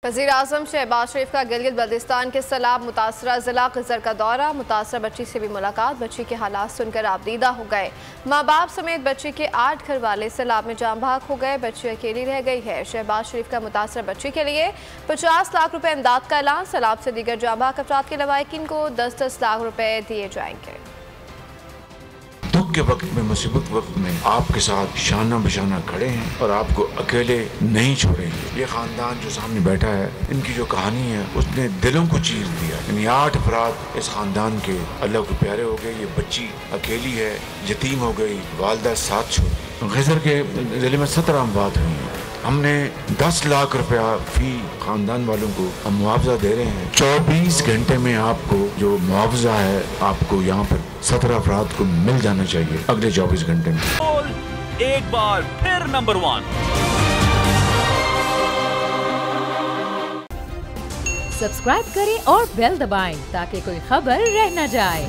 वज़ीर-ए-आज़म शहबाज शरीफ का गिलगित बल्तिस्तान के सैलाब मुतासरा जिला खिज़र का दौरा। मुतासरा बच्ची से भी मुलाकात। बच्ची के हालात सुनकर आपदीदा हो गए। माँ बाप समेत बच्ची के 8 घर वाले सैलाब में जाम भाग हो गए। बच्ची अकेली रह गई है। शहबाज शरीफ का मुतासरा बच्ची के लिए 50 लाख रुपए इमदाद का ऐलान। सैलाब से दीगर जाम भाग अफराद के लवाहिकीन को 10-10 लाख रुपए दिए जाएंगे। दुख के वक्त में, मुसीबत वक्त में आपके साथ शाना बशाना खड़े हैं और आपको अकेले नहीं छोड़ेंगे। ये खानदान जो सामने बैठा है, इनकी जो कहानी है उसने दिलों को चीर दिया। यानी 8 अफराद इस खानदान के अल्लाह को प्यारे हो गए। ये बच्ची अकेली है, यतीम हो गई, वालदा साथ छोड़ दी। खिज़र के जिले में 17 अमवात हुई हैं। हमने 10 लाख रुपया फी खानदान वालों को हम मुआवजा दे रहे हैं। 24 घंटे में आपको जो मुआवजा है आपको यहाँ पर 17 अफराद को मिल जाना चाहिए अगले 24 घंटे में। एक बार फिर नंबर 1 सब्सक्राइब करें और बेल दबाएं ताकि कोई खबर रह न जाए।